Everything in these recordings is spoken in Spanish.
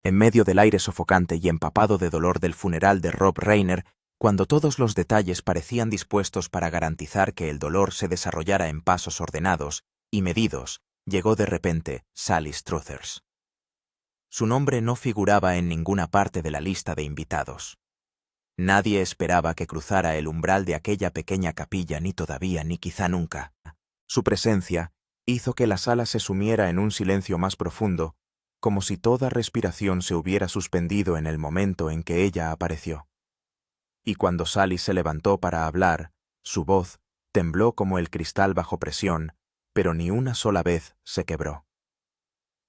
En medio del aire sofocante y empapado de dolor del funeral de Rob Reiner, cuando todos los detalles parecían dispuestos para garantizar que el dolor se desarrollara en pasos ordenados y medidos, llegó de repente Sally Struthers. Su nombre no figuraba en ninguna parte de la lista de invitados. Nadie esperaba que cruzara el umbral de aquella pequeña capilla ni todavía ni quizá nunca. Su presencia hizo que la sala se sumiera en un silencio más profundo, como si toda respiración se hubiera suspendido en el momento en que ella apareció. Y cuando Sally se levantó para hablar, su voz tembló como el cristal bajo presión, pero ni una sola vez se quebró.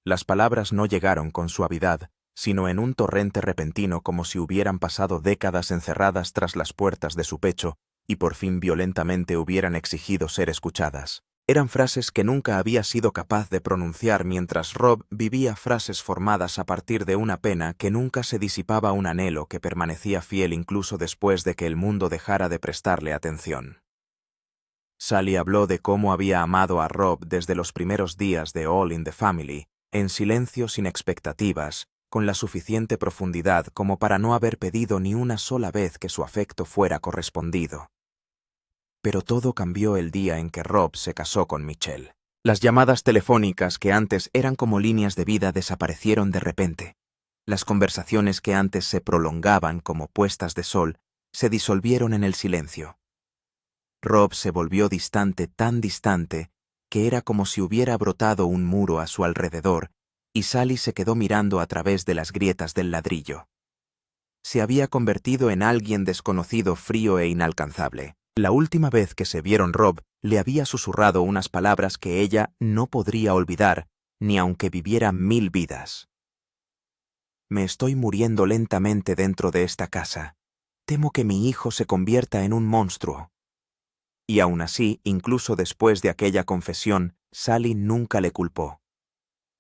Las palabras no llegaron con suavidad, sino en un torrente repentino como si hubieran pasado décadas encerradas tras las puertas de su pecho y por fin violentamente hubieran exigido ser escuchadas. Eran frases que nunca había sido capaz de pronunciar mientras Rob vivía, frases formadas a partir de una pena que nunca se disipaba, un anhelo que permanecía fiel incluso después de que el mundo dejara de prestarle atención. Sally habló de cómo había amado a Rob desde los primeros días de All in the Family, en silencio, sin expectativas, con la suficiente profundidad como para no haber pedido ni una sola vez que su afecto fuera correspondido. Pero todo cambió el día en que Rob se casó con Michelle. Las llamadas telefónicas que antes eran como líneas de vida desaparecieron de repente. Las conversaciones que antes se prolongaban como puestas de sol se disolvieron en el silencio. Rob se volvió distante, tan distante, que era como si hubiera brotado un muro a su alrededor, y Sally se quedó mirando a través de las grietas del ladrillo. Se había convertido en alguien desconocido, frío e inalcanzable. La última vez que se vieron, Rob le había susurrado unas palabras que ella no podría olvidar, ni aunque viviera 1000 vidas. Me estoy muriendo lentamente dentro de esta casa. Temo que mi hijo se convierta en un monstruo. Y aún así, incluso después de aquella confesión, Sally nunca le culpó.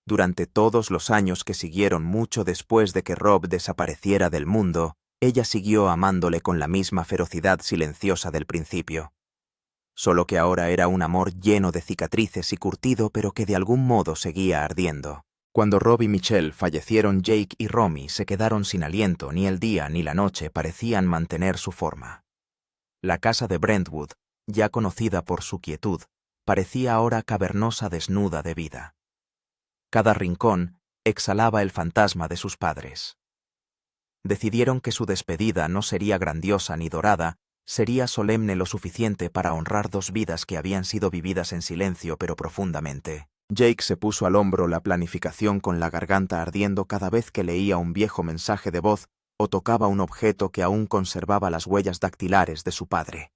Durante todos los años que siguieron, mucho después de que Rob desapareciera del mundo, ella siguió amándole con la misma ferocidad silenciosa del principio. Solo que ahora era un amor lleno de cicatrices y curtido, pero que de algún modo seguía ardiendo. Cuando Rob y Michelle fallecieron, Jake y Romy se quedaron sin aliento. Ni el día ni la noche parecían mantener su forma. La casa de Brentwood, ya conocida por su quietud, parecía ahora cavernosa, desnuda de vida. Cada rincón exhalaba el fantasma de sus padres. Decidieron que su despedida no sería grandiosa ni dorada, sería solemne lo suficiente para honrar 2 vidas que habían sido vividas en silencio pero profundamente. Jake se puso al hombro la planificación, con la garganta ardiendo cada vez que leía un viejo mensaje de voz o tocaba un objeto que aún conservaba las huellas dactilares de su padre.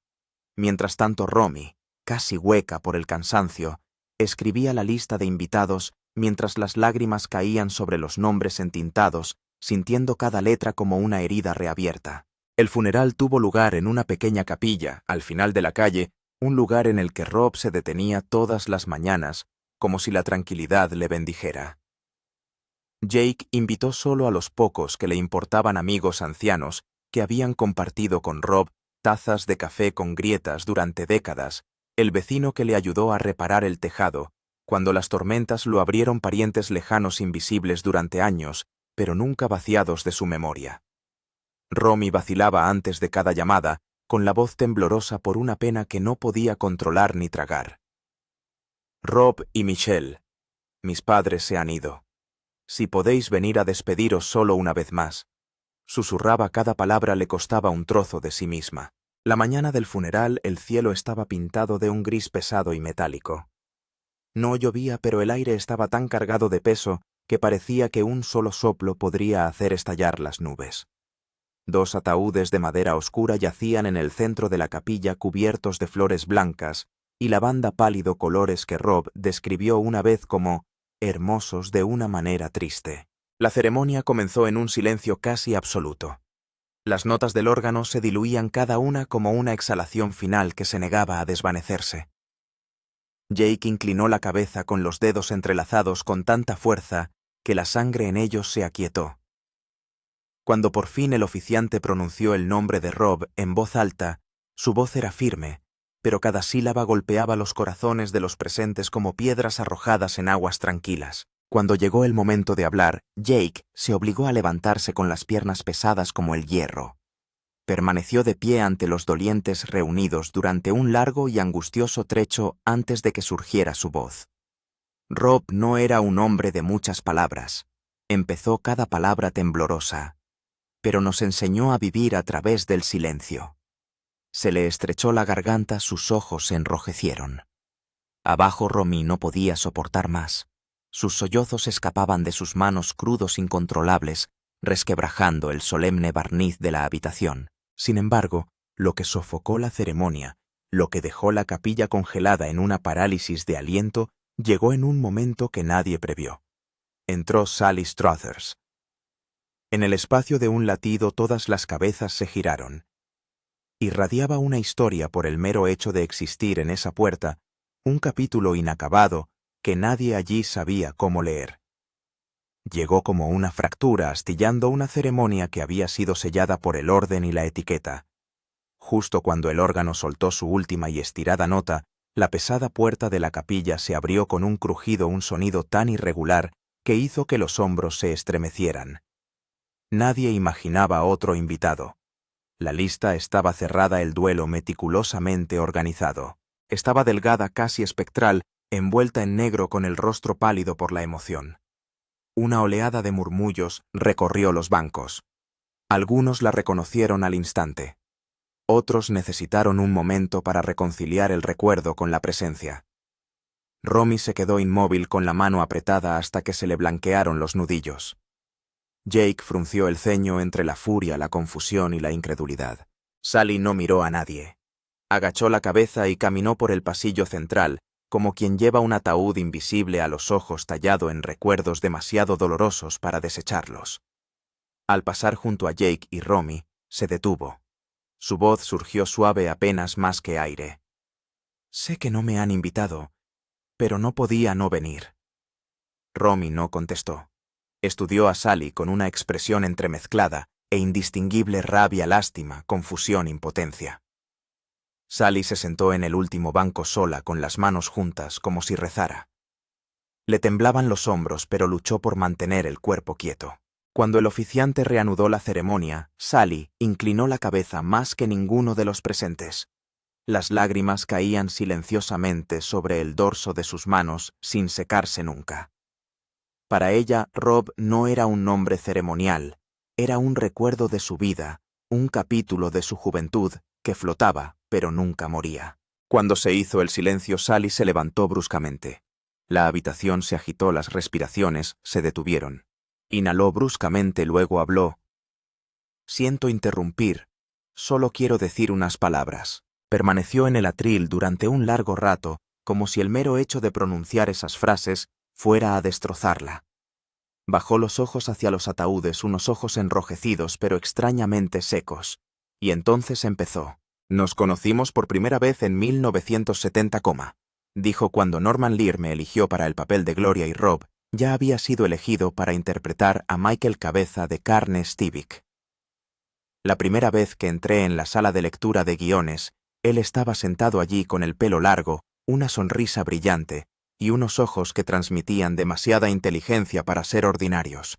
Mientras tanto, Romy, casi hueca por el cansancio, escribía la lista de invitados mientras las lágrimas caían sobre los nombres entintados, sintiendo cada letra como una herida reabierta. El funeral tuvo lugar en una pequeña capilla, al final de la calle, un lugar en el que Rob se detenía todas las mañanas, como si la tranquilidad le bendijera. Jake invitó solo a los pocos que le importaban, amigos ancianos que habían compartido con Rob tazas de café con grietas durante décadas, el vecino que le ayudó a reparar el tejado, cuando las tormentas lo abrieron, parientes lejanos invisibles durante años, pero nunca vaciados de su memoria. Romy vacilaba antes de cada llamada, con la voz temblorosa por una pena que no podía controlar ni tragar. Rob y Michelle, mis padres se han ido. Si podéis venir a despediros solo una vez más. Susurraba, cada palabra le costaba un trozo de sí misma. La mañana del funeral el cielo estaba pintado de un gris pesado y metálico. No llovía, pero el aire estaba tan cargado de peso que parecía que un solo soplo podría hacer estallar las nubes. 2 ataúdes de madera oscura yacían en el centro de la capilla, cubiertos de flores blancas y lavanda pálido, colores que Rob describió una vez como hermosos de una manera triste. La ceremonia comenzó en un silencio casi absoluto. Las notas del órgano se diluían cada una como una exhalación final que se negaba a desvanecerse. Jake inclinó la cabeza con los dedos entrelazados con tanta fuerza que la sangre en ellos se aquietó. Cuando por fin el oficiante pronunció el nombre de Rob en voz alta, su voz era firme, pero cada sílaba golpeaba los corazones de los presentes como piedras arrojadas en aguas tranquilas. Cuando llegó el momento de hablar, Jake se obligó a levantarse con las piernas pesadas como el hierro. Permaneció de pie ante los dolientes reunidos durante un largo y angustioso trecho antes de que surgiera su voz. Rob no era un hombre de muchas palabras. Empezó cada palabra temblorosa, pero nos enseñó a vivir a través del silencio. Se le estrechó la garganta, sus ojos se enrojecieron. Abajo Romy no podía soportar más. Sus sollozos escapaban de sus manos crudos incontrolables, resquebrajando el solemne barniz de la habitación. Sin embargo, lo que sofocó la ceremonia, lo que dejó la capilla congelada en una parálisis de aliento, llegó en un momento que nadie previó. Entró Sally Struthers. En el espacio de un latido todas las cabezas se giraron. Irradiaba una historia por el mero hecho de existir en esa puerta, un capítulo inacabado que nadie allí sabía cómo leer. Llegó como una fractura astillando una ceremonia que había sido sellada por el orden y la etiqueta. Justo cuando el órgano soltó su última y estirada nota, la pesada puerta de la capilla se abrió con un crujido, un sonido tan irregular que hizo que los hombros se estremecieran. Nadie imaginaba otro invitado. La lista estaba cerrada, el duelo meticulosamente organizado. Estaba delgada, casi espectral, envuelta en negro con el rostro pálido por la emoción. Una oleada de murmullos recorrió los bancos. Algunos la reconocieron al instante. Otros necesitaron un momento para reconciliar el recuerdo con la presencia. Romy se quedó inmóvil con la mano apretada hasta que se le blanquearon los nudillos. Jake frunció el ceño entre la furia, la confusión y la incredulidad. Sally no miró a nadie. Agachó la cabeza y caminó por el pasillo central, como quien lleva un ataúd invisible a los ojos tallado en recuerdos demasiado dolorosos para desecharlos. Al pasar junto a Jake y Romy, se detuvo. Su voz surgió suave, apenas más que aire. «Sé que no me han invitado, pero no podía no venir». Romy no contestó. Estudió a Sally con una expresión entremezclada e indistinguible rabia, lástima, confusión, impotencia. Sally se sentó en el último banco sola, con las manos juntas, como si rezara. Le temblaban los hombros, pero luchó por mantener el cuerpo quieto. Cuando el oficiante reanudó la ceremonia, Sally inclinó la cabeza más que ninguno de los presentes. Las lágrimas caían silenciosamente sobre el dorso de sus manos, sin secarse nunca. Para ella, Rob no era un nombre ceremonial, era un recuerdo de su vida, un capítulo de su juventud que flotaba, pero nunca moría. Cuando se hizo el silencio, Sally se levantó bruscamente. La habitación se agitó, las respiraciones se detuvieron. Inhaló bruscamente, luego habló. «Siento interrumpir, solo quiero decir unas palabras». Permaneció en el atril durante un largo rato, como si el mero hecho de pronunciar esas frases fuera a destrozarla. Bajó los ojos hacia los ataúdes, unos ojos enrojecidos pero extrañamente secos, y entonces empezó. «Nos conocimos por primera vez en 1970, dijo cuando Norman Lear me eligió para el papel de Gloria y Rob ya había sido elegido para interpretar a Michael Cabeza de Carne Stivic. La primera vez que entré en la sala de lectura de guiones, él estaba sentado allí con el pelo largo, una sonrisa brillante y unos ojos que transmitían demasiada inteligencia para ser ordinarios.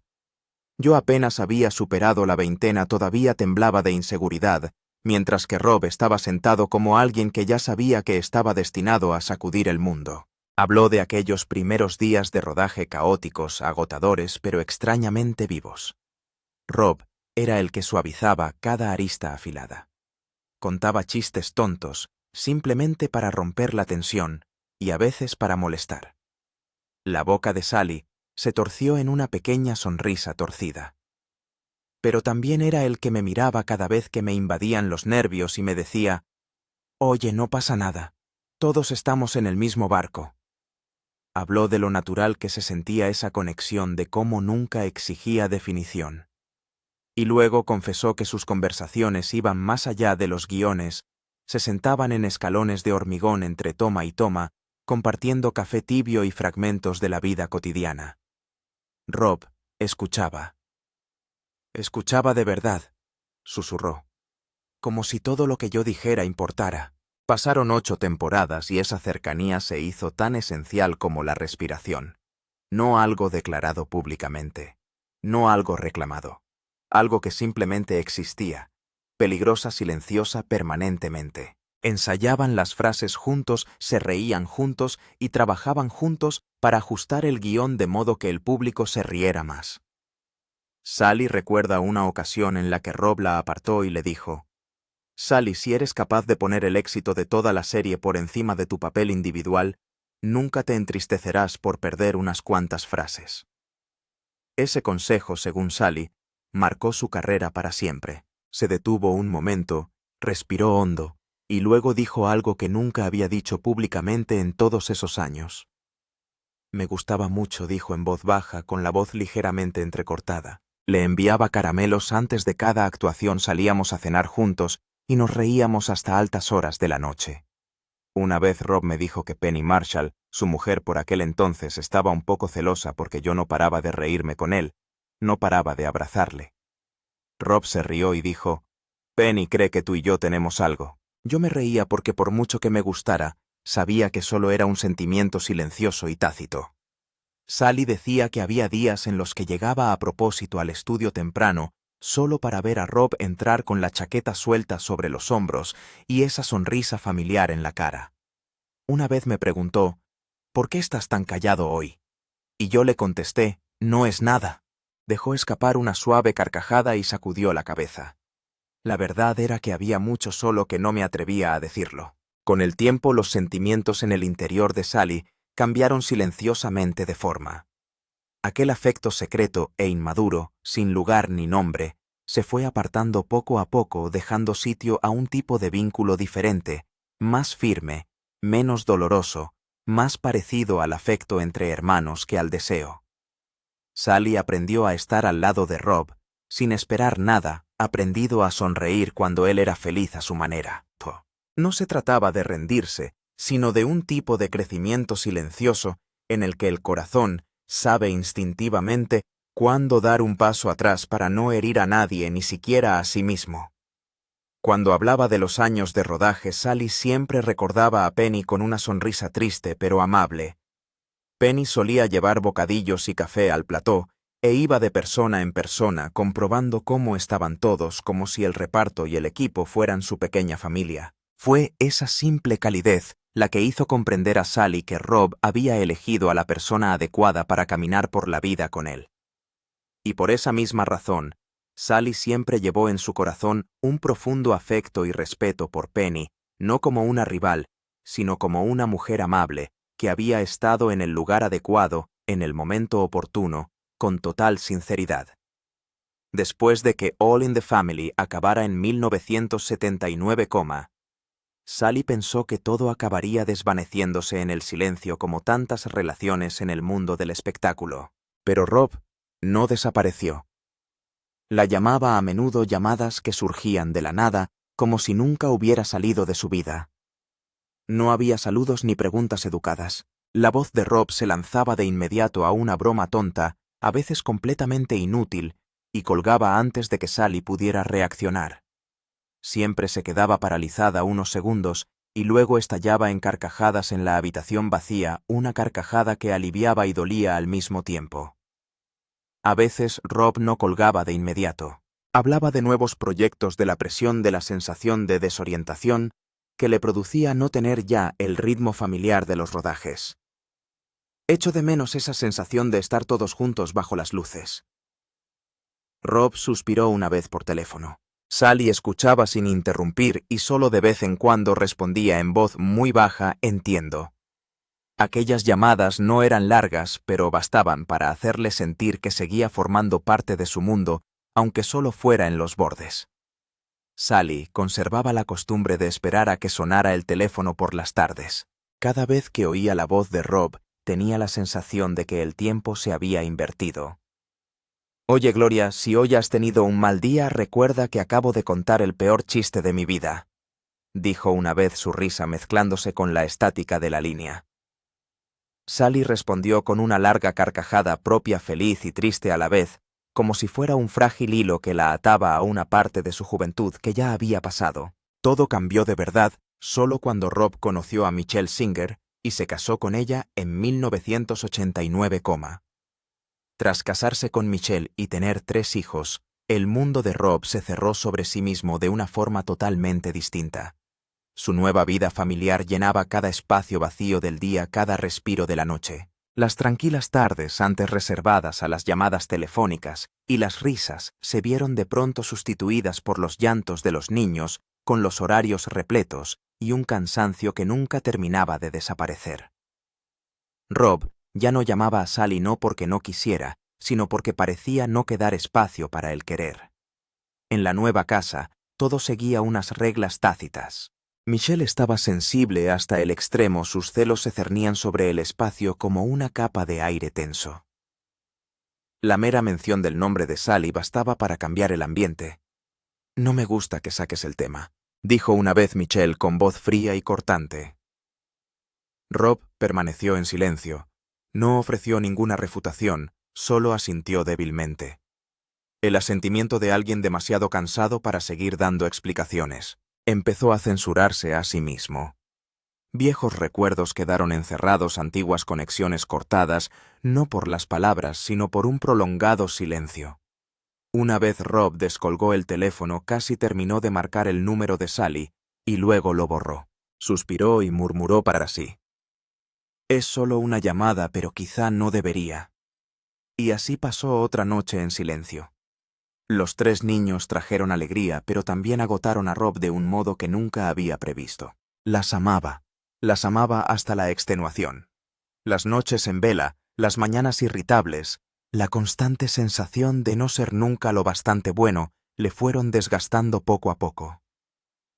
Yo apenas había superado la veintena, todavía temblaba de inseguridad, mientras que Rob estaba sentado como alguien que ya sabía que estaba destinado a sacudir el mundo. Habló de aquellos primeros días de rodaje caóticos, agotadores, pero extrañamente vivos. Rob era el que suavizaba cada arista afilada. Contaba chistes tontos, simplemente para romper la tensión, y a veces para molestar. La boca de Sally se torció en una pequeña sonrisa torcida. Pero también era el que me miraba cada vez que me invadían los nervios y me decía, «Oye, no pasa nada, todos estamos en el mismo barco». Habló de lo natural que se sentía esa conexión, de cómo nunca exigía definición. Y luego confesó que sus conversaciones iban más allá de los guiones, se sentaban en escalones de hormigón entre toma y toma, compartiendo café tibio y fragmentos de la vida cotidiana. Rob escuchaba. «Escuchaba de verdad», susurró, «como si todo lo que yo dijera importara». Pasaron 8 temporadas y esa cercanía se hizo tan esencial como la respiración. No algo declarado públicamente. No algo reclamado. Algo que simplemente existía, peligrosa, silenciosa, permanentemente. Ensayaban las frases juntos, se reían juntos y trabajaban juntos para ajustar el guión de modo que el público se riera más. Sally recuerda una ocasión en la que Rob la apartó y le dijo: «Sally, si eres capaz de poner el éxito de toda la serie por encima de tu papel individual, nunca te entristecerás por perder unas cuantas frases». Ese consejo, según Sally, marcó su carrera para siempre. Se detuvo un momento, respiró hondo, y luego dijo algo que nunca había dicho públicamente en todos esos años. «Me gustaba mucho», dijo en voz baja, con la voz ligeramente entrecortada. Le enviaba caramelos antes de cada actuación, salíamos a cenar juntos y nos reíamos hasta altas horas de la noche. Una vez Rob me dijo que Penny Marshall, su mujer por aquel entonces, estaba un poco celosa porque yo no paraba de reírme con él, no paraba de abrazarle. Rob se rió y dijo: «Penny cree que tú y yo tenemos algo». Yo me reía porque por mucho que me gustara, sabía que solo era un sentimiento silencioso y tácito. Sally decía que había días en los que llegaba a propósito al estudio temprano solo para ver a Rob entrar con la chaqueta suelta sobre los hombros y esa sonrisa familiar en la cara. Una vez me preguntó: «¿Por qué estás tan callado hoy?». Y yo le contesté: «No es nada». Dejó escapar una suave carcajada y sacudió la cabeza. La verdad era que había mucho solo que no me atrevía a decirlo. Con el tiempo, los sentimientos en el interior de Sally cambiaron silenciosamente de forma. Aquel afecto secreto e inmaduro, sin lugar ni nombre, se fue apartando poco a poco, dejando sitio a un tipo de vínculo diferente, más firme, menos doloroso, más parecido al afecto entre hermanos que al deseo. Sally aprendió a estar al lado de Rob, sin esperar nada, aprendido a sonreír cuando él era feliz a su manera. No se trataba de rendirse, sino de un tipo de crecimiento silencioso en el que el corazón sabe instintivamente cuándo dar un paso atrás para no herir a nadie, ni siquiera a sí mismo. Cuando hablaba de los años de rodaje, Sally siempre recordaba a Penny con una sonrisa triste pero amable. Penny solía llevar bocadillos y café al plató e iba de persona en persona comprobando cómo estaban todos, como si el reparto y el equipo fueran su pequeña familia. Fue esa simple calidez la que hizo comprender a Sally que Rob había elegido a la persona adecuada para caminar por la vida con él. Y por esa misma razón, Sally siempre llevó en su corazón un profundo afecto y respeto por Penny, no como una rival, sino como una mujer amable, que había estado en el lugar adecuado, en el momento oportuno, con total sinceridad. Después de que All in the Family acabara en 1979, Sally pensó que todo acabaría desvaneciéndose en el silencio como tantas relaciones en el mundo del espectáculo. Pero Rob no desapareció. La llamaba a menudo, llamadas que surgían de la nada, como si nunca hubiera salido de su vida. No había saludos ni preguntas educadas. La voz de Rob se lanzaba de inmediato a una broma tonta, a veces completamente inútil, y colgaba antes de que Sally pudiera reaccionar. Siempre se quedaba paralizada unos segundos y luego estallaba en carcajadas en la habitación vacía, una carcajada que aliviaba y dolía al mismo tiempo. A veces Rob no colgaba de inmediato. Hablaba de nuevos proyectos, de la presión, de la sensación de desorientación que le producía no tener ya el ritmo familiar de los rodajes. «Echo de menos esa sensación de estar todos juntos bajo las luces». Rob suspiró una vez por teléfono. Sally escuchaba sin interrumpir y solo de vez en cuando respondía en voz muy baja: «Entiendo». Aquellas llamadas no eran largas, pero bastaban para hacerle sentir que seguía formando parte de su mundo, aunque solo fuera en los bordes. Sally conservaba la costumbre de esperar a que sonara el teléfono por las tardes. Cada vez que oía la voz de Rob, tenía la sensación de que el tiempo se había invertido. «Oye, Gloria, si hoy has tenido un mal día, recuerda que acabo de contar el peor chiste de mi vida», dijo una vez, su risa mezclándose con la estática de la línea. Sally respondió con una larga carcajada propia, feliz y triste a la vez, como si fuera un frágil hilo que la ataba a una parte de su juventud que ya había pasado. Todo cambió de verdad solo cuando Rob conoció a Michelle Singer y se casó con ella en 1989. Tras casarse con Michelle y tener 3 hijos, el mundo de Rob se cerró sobre sí mismo de una forma totalmente distinta. Su nueva vida familiar llenaba cada espacio vacío del día, cada respiro de la noche. Las tranquilas tardes antes reservadas a las llamadas telefónicas y las risas se vieron de pronto sustituidas por los llantos de los niños, con los horarios repletos y un cansancio que nunca terminaba de desaparecer. Rob ya no llamaba a Sally no porque no quisiera, sino porque parecía no quedar espacio para el querer. En la nueva casa, todo seguía unas reglas tácitas. Michelle estaba sensible hasta el extremo, sus celos se cernían sobre el espacio como una capa de aire tenso. La mera mención del nombre de Sally bastaba para cambiar el ambiente. «No me gusta que saques el tema», dijo una vez Michelle con voz fría y cortante. Rob permaneció en silencio. No ofreció ninguna refutación, solo asintió débilmente. El asentimiento de alguien demasiado cansado para seguir dando explicaciones. Empezó a censurarse a sí mismo. Viejos recuerdos quedaron encerrados, antiguas conexiones cortadas, no por las palabras, sino por un prolongado silencio. Una vez Rob descolgó el teléfono, casi terminó de marcar el número de Sally, y luego lo borró. Suspiró y murmuró para sí. «Es solo una llamada, pero quizá no debería». Y así pasó otra noche en silencio. Los 3 niños trajeron alegría, pero también agotaron a Rob de un modo que nunca había previsto. Las amaba hasta la extenuación. Las noches en vela, las mañanas irritables, la constante sensación de no ser nunca lo bastante bueno, le fueron desgastando poco a poco.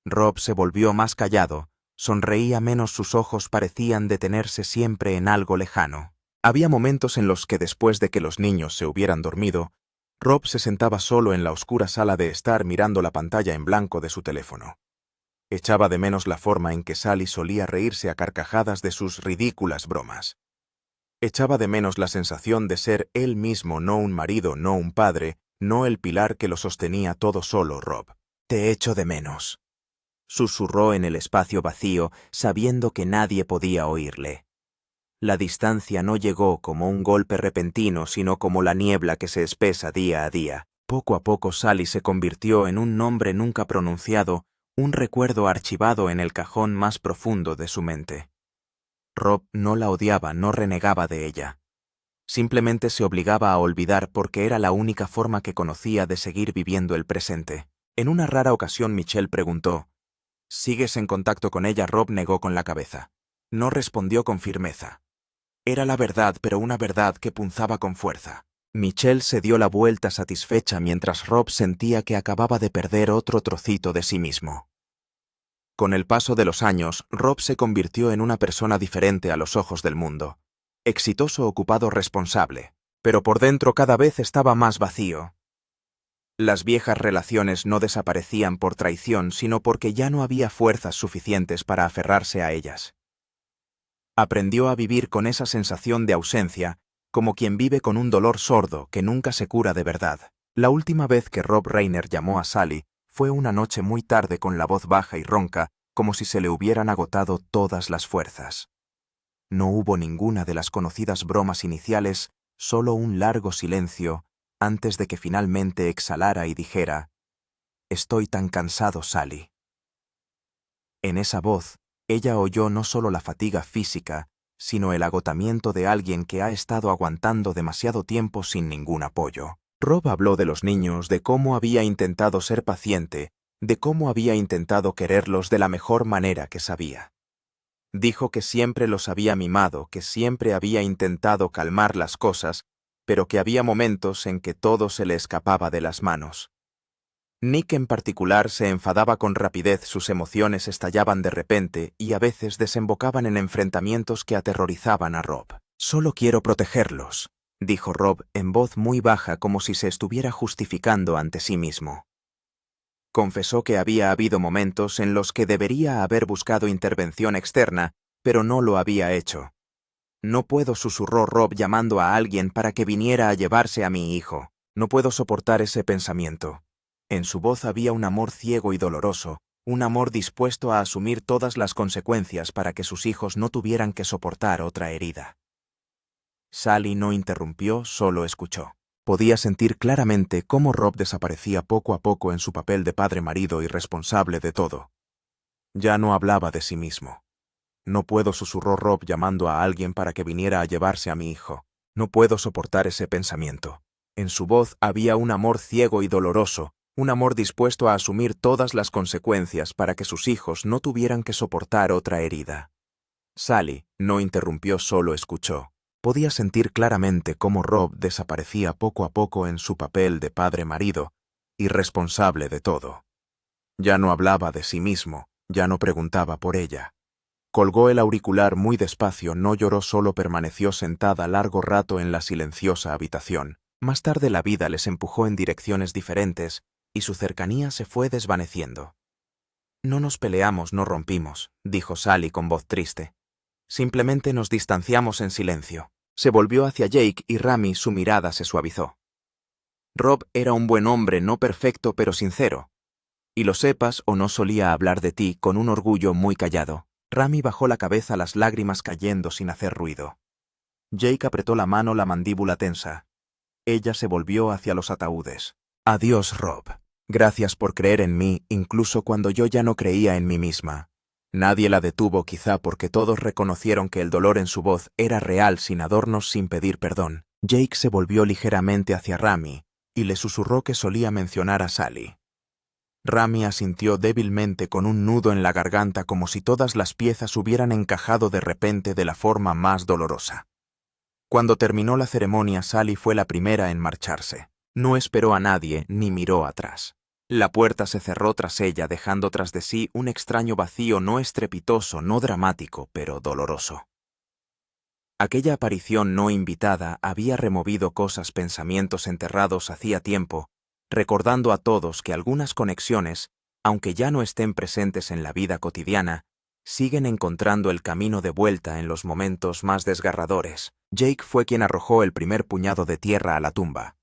Rob se volvió más callado, sonreía menos, sus ojos parecían detenerse siempre en algo lejano. Había momentos en los que después de que los niños se hubieran dormido, Rob se sentaba solo en la oscura sala de estar mirando la pantalla en blanco de su teléfono. Echaba de menos la forma en que Sally solía reírse a carcajadas de sus ridículas bromas. Echaba de menos la sensación de ser él mismo, no un marido, no un padre, no el pilar que lo sostenía todo solo. «Rob, te echo de menos», susurró en el espacio vacío, sabiendo que nadie podía oírle. La distancia no llegó como un golpe repentino, sino como la niebla que se espesa día a día. Poco a poco Sally se convirtió en un nombre nunca pronunciado, un recuerdo archivado en el cajón más profundo de su mente. Rob no la odiaba, no renegaba de ella. Simplemente se obligaba a olvidar porque era la única forma que conocía de seguir viviendo el presente. En una rara ocasión Michelle preguntó, «¿Sigues en contacto con ella?» Rob negó con la cabeza. No respondió con firmeza. Era la verdad, pero una verdad que punzaba con fuerza. Michelle se dio la vuelta satisfecha mientras Rob sentía que acababa de perder otro trocito de sí mismo. Con el paso de los años, Rob se convirtió en una persona diferente a los ojos del mundo. Exitoso, ocupado, responsable. Pero por dentro cada vez estaba más vacío. Las viejas relaciones no desaparecían por traición, sino porque ya no había fuerzas suficientes para aferrarse a ellas. Aprendió a vivir con esa sensación de ausencia, como quien vive con un dolor sordo que nunca se cura de verdad. La última vez que Rob Reiner llamó a Sally fue una noche muy tarde, con la voz baja y ronca, como si se le hubieran agotado todas las fuerzas. No hubo ninguna de las conocidas bromas iniciales, solo un largo silencio, antes de que finalmente exhalara y dijera, «Estoy tan cansado, Sally». En esa voz, ella oyó no solo la fatiga física, sino el agotamiento de alguien que ha estado aguantando demasiado tiempo sin ningún apoyo. Rob habló de los niños, de cómo había intentado ser paciente, de cómo había intentado quererlos de la mejor manera que sabía. Dijo que siempre los había mimado, que siempre había intentado calmar las cosas, pero que había momentos en que todo se le escapaba de las manos. Nick en particular se enfadaba con rapidez, sus emociones estallaban de repente y a veces desembocaban en enfrentamientos que aterrorizaban a Rob. «Solo quiero protegerlos», dijo Rob en voz muy baja, como si se estuviera justificando ante sí mismo. Confesó que había habido momentos en los que debería haber buscado intervención externa, pero no lo había hecho. «No puedo», susurró Rob llamando a alguien para que viniera a llevarse a mi hijo. «No puedo soportar ese pensamiento». En su voz había un amor ciego y doloroso, un amor dispuesto a asumir todas las consecuencias para que sus hijos no tuvieran que soportar otra herida. Sally no interrumpió, solo escuchó. Podía sentir claramente cómo Rob desaparecía poco a poco en su papel de padre-marido y responsable de todo. Ya no hablaba de sí mismo. No puedo, susurró Rob llamando a alguien para que viniera a llevarse a mi hijo. No puedo soportar ese pensamiento. En su voz había un amor ciego y doloroso, un amor dispuesto a asumir todas las consecuencias para que sus hijos no tuvieran que soportar otra herida. Sally no interrumpió, solo escuchó. Podía sentir claramente cómo Rob desaparecía poco a poco en su papel de padre-marido y responsable de todo. Ya no hablaba de sí mismo, ya no preguntaba por ella. Colgó el auricular muy despacio, no lloró, solo permaneció sentada largo rato en la silenciosa habitación. Más tarde la vida les empujó en direcciones diferentes y su cercanía se fue desvaneciendo. No nos peleamos, no rompimos, dijo Sally con voz triste. Simplemente nos distanciamos en silencio. Se volvió hacia Jake y Rami, su mirada se suavizó. Rob era un buen hombre, no perfecto pero sincero. Y lo sepas o no, solía hablar de ti con un orgullo muy callado. Rami bajó la cabeza, las lágrimas cayendo sin hacer ruido. Jake apretó la mano, la mandíbula tensa. Ella se volvió hacia los ataúdes. Adiós, Rob. Gracias por creer en mí, incluso cuando yo ya no creía en mí misma. Nadie la detuvo, quizá porque todos reconocieron que el dolor en su voz era real, sin adornos, sin pedir perdón. Jake se volvió ligeramente hacia Rami y le susurró que solía mencionar a Sally. Rami asintió débilmente con un nudo en la garganta, como si todas las piezas hubieran encajado de repente de la forma más dolorosa. Cuando terminó la ceremonia, Sally fue la primera en marcharse. No esperó a nadie ni miró atrás. La puerta se cerró tras ella, dejando tras de sí un extraño vacío, no estrepitoso, no dramático, pero doloroso. Aquella aparición no invitada había removido cosas, pensamientos enterrados hacía tiempo, recordando a todos que algunas conexiones, aunque ya no estén presentes en la vida cotidiana, siguen encontrando el camino de vuelta en los momentos más desgarradores. Jake fue quien arrojó el primer puñado de tierra a la tumba.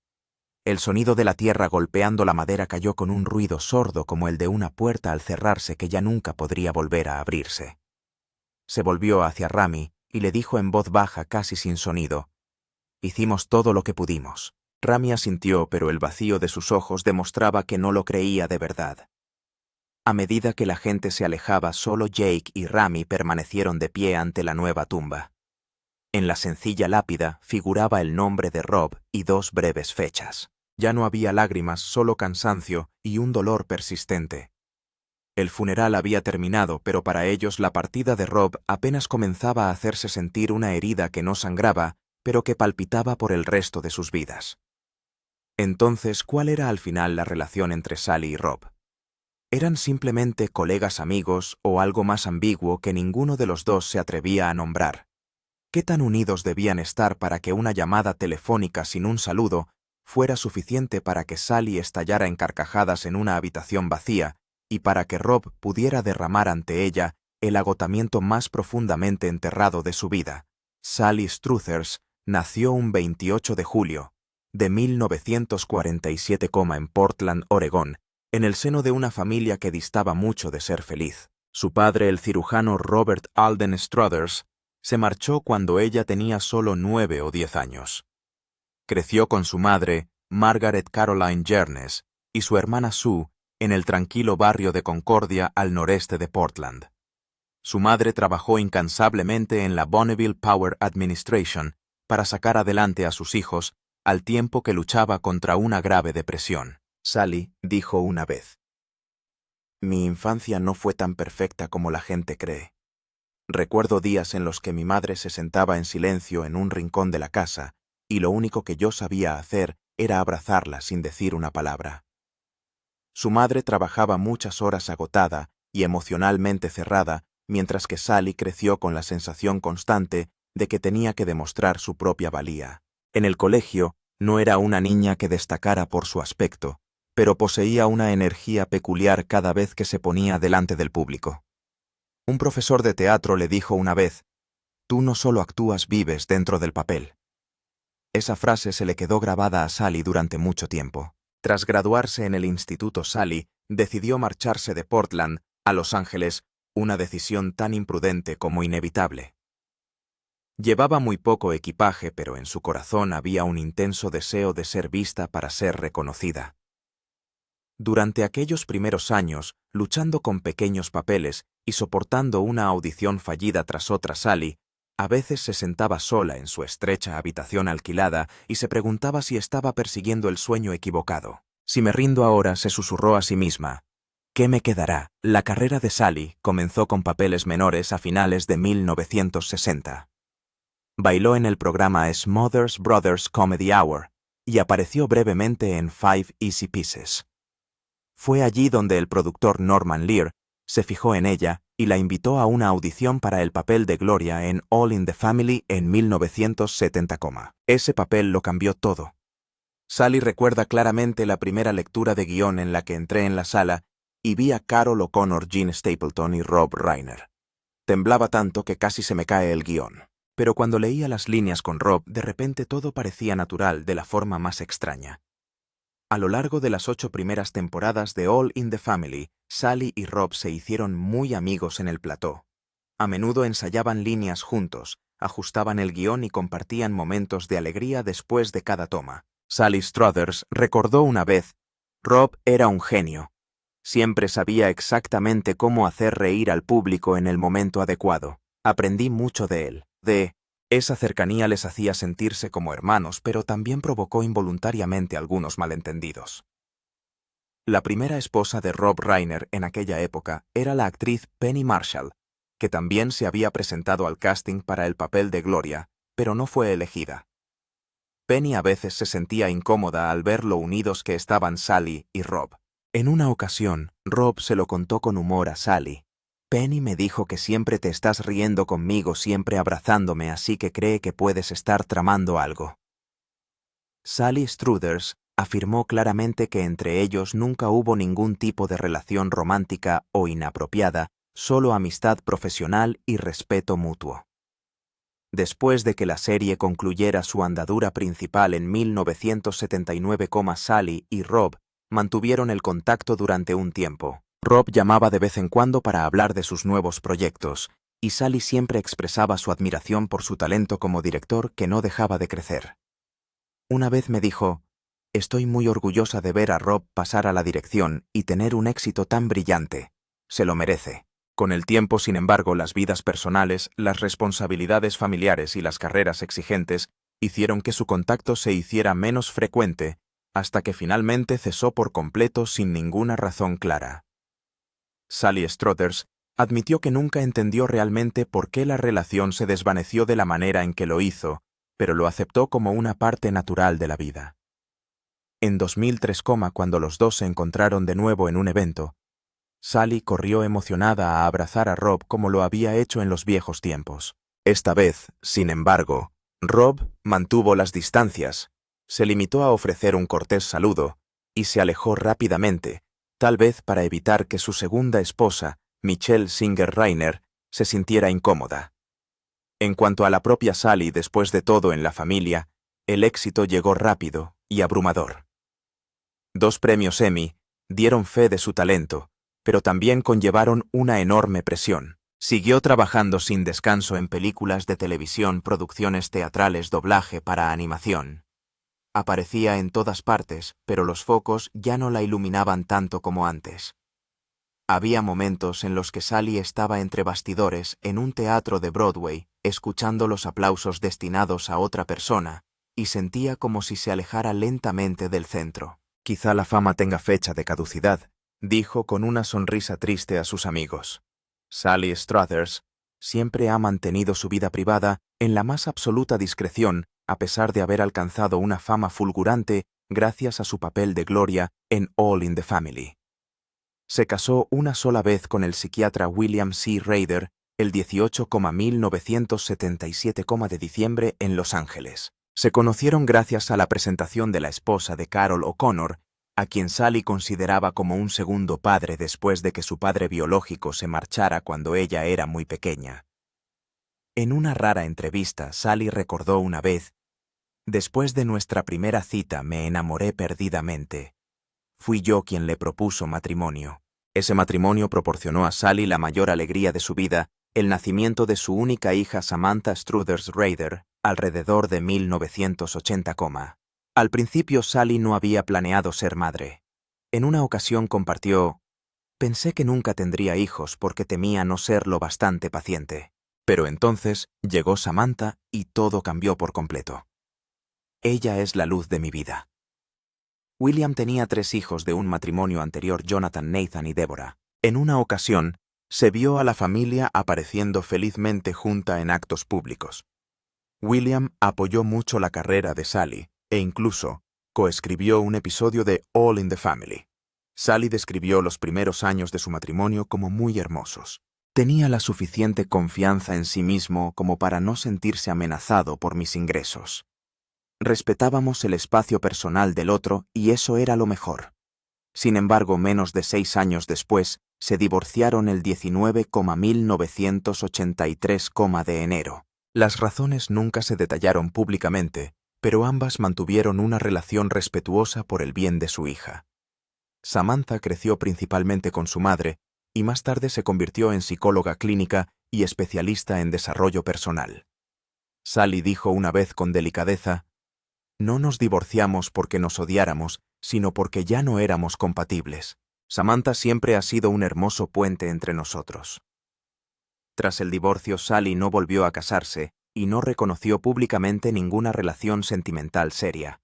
El sonido de la tierra golpeando la madera cayó con un ruido sordo, como el de una puerta al cerrarse que ya nunca podría volver a abrirse. Se volvió hacia Rami y le dijo en voz baja, casi sin sonido: «Hicimos todo lo que pudimos». Rami asintió, pero el vacío de sus ojos demostraba que no lo creía de verdad. A medida que la gente se alejaba, solo Jake y Rami permanecieron de pie ante la nueva tumba. En la sencilla lápida figuraba el nombre de Rob y 2 breves fechas. Ya no había lágrimas, solo cansancio y un dolor persistente. El funeral había terminado, pero para ellos la partida de Rob apenas comenzaba a hacerse sentir, una herida que no sangraba, pero que palpitaba por el resto de sus vidas. Entonces, ¿cuál era al final la relación entre Sally y Rob? ¿Eran simplemente colegas, amigos o algo más ambiguo que ninguno de los dos se atrevía a nombrar? ¿Qué tan unidos debían estar para que una llamada telefónica sin un saludo fuera suficiente para que Sally estallara en carcajadas en una habitación vacía y para que Rob pudiera derramar ante ella el agotamiento más profundamente enterrado de su vida? Sally Struthers nació un 28 de julio de 1947, en Portland, Oregón, en el seno de una familia que distaba mucho de ser feliz. Su padre, el cirujano Robert Alden Struthers, se marchó cuando ella tenía solo 9 o 10 años. Creció con su madre, Margaret Caroline Jernes, y su hermana Sue en el tranquilo barrio de Concordia, al noreste de Portland. Su madre trabajó incansablemente en la Bonneville Power Administration para sacar adelante a sus hijos, al tiempo que luchaba contra una grave depresión. Sally dijo una vez: «Mi infancia no fue tan perfecta como la gente cree. Recuerdo días en los que mi madre se sentaba en silencio en un rincón de la casa y lo único que yo sabía hacer era abrazarla sin decir una palabra». Su madre trabajaba muchas horas, agotada y emocionalmente cerrada, mientras que Sally creció con la sensación constante de que tenía que demostrar su propia valía. En el colegio no era una niña que destacara por su aspecto, pero poseía una energía peculiar cada vez que se ponía delante del público. Un profesor de teatro le dijo una vez: «Tú no solo actúas, vives dentro del papel». Esa frase se le quedó grabada a Sally durante mucho tiempo. Tras graduarse en el instituto, Sally decidió marcharse de Portland a Los Ángeles, una decisión tan imprudente como inevitable. Llevaba muy poco equipaje, pero en su corazón había un intenso deseo de ser vista para ser reconocida. Durante aquellos primeros años, luchando con pequeños papeles y soportando una audición fallida tras otra, Sally a veces se sentaba sola en su estrecha habitación alquilada y se preguntaba si estaba persiguiendo el sueño equivocado. Si me rindo ahora, se susurró a sí misma, ¿qué me quedará? La carrera de Sally comenzó con papeles menores a finales de 1960. Bailó en el programa Smothers Brothers Comedy Hour y apareció brevemente en Five Easy Pieces. Fue allí donde el productor Norman Lear se fijó en ella y la invitó a una audición para el papel de Gloria en All in the Family en 1970. Ese papel lo cambió todo. Sally recuerda claramente la primera lectura de guión en la que entré en la sala y vi a Carol O'Connor, Jean Stapleton y Rob Reiner. Temblaba tanto que casi se me cae el guión. Pero cuando leía las líneas con Rob, de repente todo parecía natural de la forma más extraña. A lo largo de las 8 primeras temporadas de All in the Family, Sally y Rob se hicieron muy amigos en el plató. A menudo ensayaban líneas juntos, ajustaban el guión y compartían momentos de alegría después de cada toma. Sally Struthers recordó una vez, Rob era un genio. Siempre sabía exactamente cómo hacer reír al público en el momento adecuado. Aprendí mucho de él. Esa cercanía les hacía sentirse como hermanos, pero también provocó involuntariamente algunos malentendidos. La primera esposa de Rob Reiner en aquella época era la actriz Penny Marshall, que también se había presentado al casting para el papel de Gloria, pero no fue elegida. Penny a veces se sentía incómoda al ver lo unidos que estaban Sally y Rob. En una ocasión, Rob se lo contó con humor a Sally. Penny me dijo que siempre te estás riendo conmigo, siempre abrazándome, así que cree que puedes estar tramando algo. Sally Struthers afirmó claramente que entre ellos nunca hubo ningún tipo de relación romántica o inapropiada, solo amistad profesional y respeto mutuo. Después de que la serie concluyera su andadura principal en 1979, Sally y Rob mantuvieron el contacto durante un tiempo. Rob llamaba de vez en cuando para hablar de sus nuevos proyectos, y Sally siempre expresaba su admiración por su talento como director, que no dejaba de crecer. Una vez me dijo, estoy muy orgullosa de ver a Rob pasar a la dirección y tener un éxito tan brillante. Se lo merece. Con el tiempo, sin embargo, las vidas personales, las responsabilidades familiares y las carreras exigentes hicieron que su contacto se hiciera menos frecuente, hasta que finalmente cesó por completo sin ninguna razón clara. Sally Struthers admitió que nunca entendió realmente por qué la relación se desvaneció de la manera en que lo hizo, pero lo aceptó como una parte natural de la vida. En 2003, cuando los dos se encontraron de nuevo en un evento, Sally corrió emocionada a abrazar a Rob como lo había hecho en los viejos tiempos. Esta vez, sin embargo, Rob mantuvo las distancias, se limitó a ofrecer un cortés saludo y se alejó rápidamente, tal vez para evitar que su segunda esposa, Michelle Singer Reiner, se sintiera incómoda. En cuanto a la propia Sally, después de todo en la familia, el éxito llegó rápido y abrumador. 2 premios Emmy dieron fe de su talento, pero también conllevaron una enorme presión. Siguió trabajando sin descanso en películas de televisión, producciones teatrales, doblaje para animación. Aparecía en todas partes, pero los focos ya no la iluminaban tanto como antes. Había momentos en los que Sally estaba entre bastidores en un teatro de Broadway, escuchando los aplausos destinados a otra persona, y sentía como si se alejara lentamente del centro. Quizá la fama tenga fecha de caducidad, dijo con una sonrisa triste a sus amigos. Sally Struthers siempre ha mantenido su vida privada en la más absoluta discreción, a pesar de haber alcanzado una fama fulgurante gracias a su papel de Gloria en All in the Family. Se casó una sola vez con el psiquiatra William C. Rader el 1977 de diciembre en Los Ángeles. Se conocieron gracias a la presentación de la esposa de Carol O'Connor, a quien Sally consideraba como un segundo padre después de que su padre biológico se marchara cuando ella era muy pequeña. En una rara entrevista, Sally recordó una vez, después de nuestra primera cita me enamoré perdidamente. Fui yo quien le propuso matrimonio. Ese matrimonio proporcionó a Sally la mayor alegría de su vida, el nacimiento de su única hija Samantha Struthers Rader, alrededor de 1980. Al principio Sally no había planeado ser madre. En una ocasión compartió: «Pensé que nunca tendría hijos porque temía no ser lo bastante paciente. Pero entonces llegó Samantha y todo cambió por completo. Ella es la luz de mi vida». William tenía 3 hijos de un matrimonio anterior, Jonathan, Nathan y Deborah. En una ocasión, se vio a la familia apareciendo felizmente junta en actos públicos. William apoyó mucho la carrera de Sally e incluso coescribió un episodio de All in the Family. Sally describió los primeros años de su matrimonio como muy hermosos. Tenía la suficiente confianza en sí mismo como para no sentirse amenazado por mis ingresos. Respetábamos el espacio personal del otro y eso era lo mejor. Sin embargo, menos de 6 años después, se divorciaron el 1983 de enero. Las razones nunca se detallaron públicamente, pero ambas mantuvieron una relación respetuosa por el bien de su hija. Samantha creció principalmente con su madre y más tarde se convirtió en psicóloga clínica y especialista en desarrollo personal. Sally dijo una vez con delicadeza: «No nos divorciamos porque nos odiáramos, sino porque ya no éramos compatibles. Samantha siempre ha sido un hermoso puente entre nosotros». Tras el divorcio, Sally no volvió a casarse y no reconoció públicamente ninguna relación sentimental seria.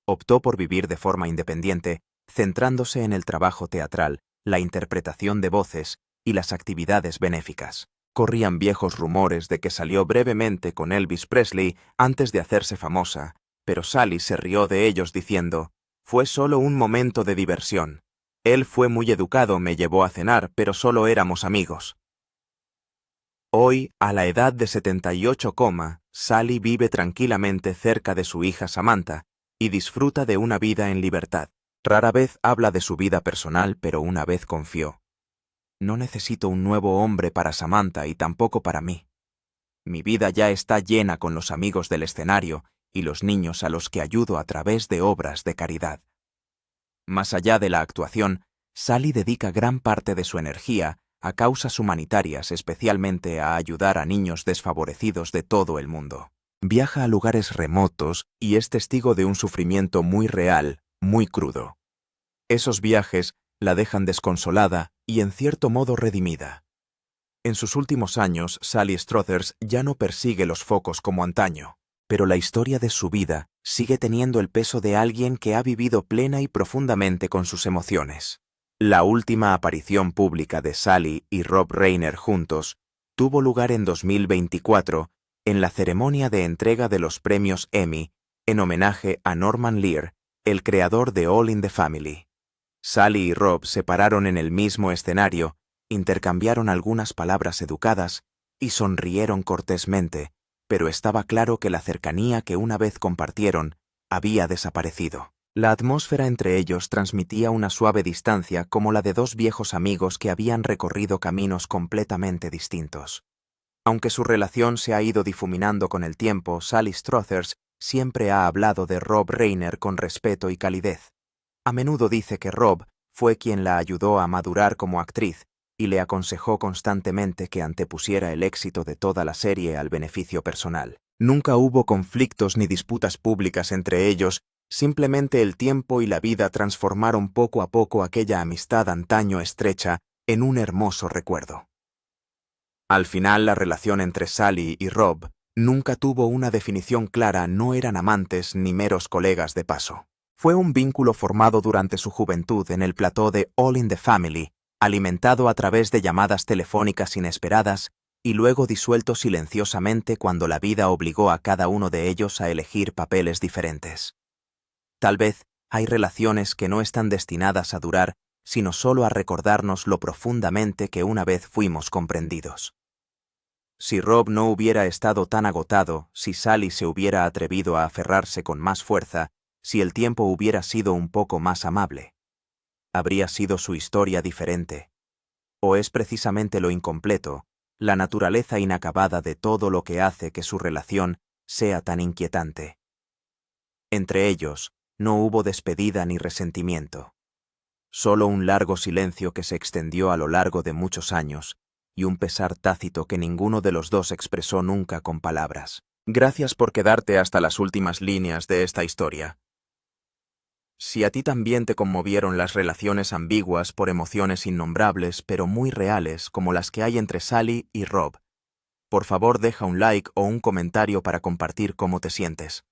Optó por vivir de forma independiente, centrándose en el trabajo teatral, la interpretación de voces y las actividades benéficas. Corrían viejos rumores de que salió brevemente con Elvis Presley antes de hacerse famosa, pero Sally se rió de ellos diciendo: «Fue solo un momento de diversión. Él fue muy educado, me llevó a cenar, pero solo éramos amigos». Hoy, a la edad de 78, Sally vive tranquilamente cerca de su hija Samantha y disfruta de una vida en libertad. Rara vez habla de su vida personal, pero una vez confió: «No necesito un nuevo hombre para Samantha y tampoco para mí. Mi vida ya está llena con los amigos del escenario y los niños a los que ayudo a través de obras de caridad». Más allá de la actuación, Sally dedica gran parte de su energía a causas humanitarias, especialmente a ayudar a niños desfavorecidos de todo el mundo. Viaja a lugares remotos y es testigo de un sufrimiento muy real, muy crudo. Esos viajes la dejan desconsolada y en cierto modo redimida. En sus últimos años, Sally Struthers ya no persigue los focos como antaño, pero la historia de su vida sigue teniendo el peso de alguien que ha vivido plena y profundamente con sus emociones. La última aparición pública de Sally y Rob Reiner juntos tuvo lugar en 2024 en la ceremonia de entrega de los premios Emmy en homenaje a Norman Lear, el creador de All in the Family. Sally y Rob se pararon en el mismo escenario, intercambiaron algunas palabras educadas y sonrieron cortésmente, pero estaba claro que la cercanía que una vez compartieron había desaparecido. La atmósfera entre ellos transmitía una suave distancia como la de 2 viejos amigos que habían recorrido caminos completamente distintos. Aunque su relación se ha ido difuminando con el tiempo, Sally Struthers siempre ha hablado de Rob Reiner con respeto y calidez. A menudo dice que Rob fue quien la ayudó a madurar como actriz y le aconsejó constantemente que antepusiera el éxito de toda la serie al beneficio personal. Nunca hubo conflictos ni disputas públicas entre ellos, simplemente el tiempo y la vida transformaron poco a poco aquella amistad antaño estrecha en un hermoso recuerdo. Al final, la relación entre Sally y Rob nunca tuvo una definición clara, no eran amantes ni meros colegas de paso. Fue un vínculo formado durante su juventud en el plató de All in the Family, alimentado a través de llamadas telefónicas inesperadas y luego disuelto silenciosamente cuando la vida obligó a cada uno de ellos a elegir papeles diferentes. Tal vez hay relaciones que no están destinadas a durar, sino solo a recordarnos lo profundamente que una vez fuimos comprendidos. Si Rob no hubiera estado tan agotado, si Sally se hubiera atrevido a aferrarse con más fuerza, si el tiempo hubiera sido un poco más amable, ¿habría sido su historia diferente? ¿O es precisamente lo incompleto, la naturaleza inacabada de todo lo que hace que su relación sea tan inquietante? Entre ellos, no hubo despedida ni resentimiento. Solo un largo silencio que se extendió a lo largo de muchos años, y un pesar tácito que ninguno de los dos expresó nunca con palabras. Gracias por quedarte hasta las últimas líneas de esta historia. Si a ti también te conmovieron las relaciones ambiguas por emociones innombrables pero muy reales como las que hay entre Sally y Rob, por favor deja un like o un comentario para compartir cómo te sientes.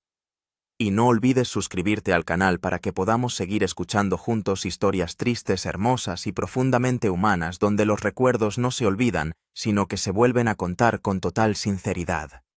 Y no olvides suscribirte al canal para que podamos seguir escuchando juntos historias tristes, hermosas y profundamente humanas donde los recuerdos no se olvidan, sino que se vuelven a contar con total sinceridad.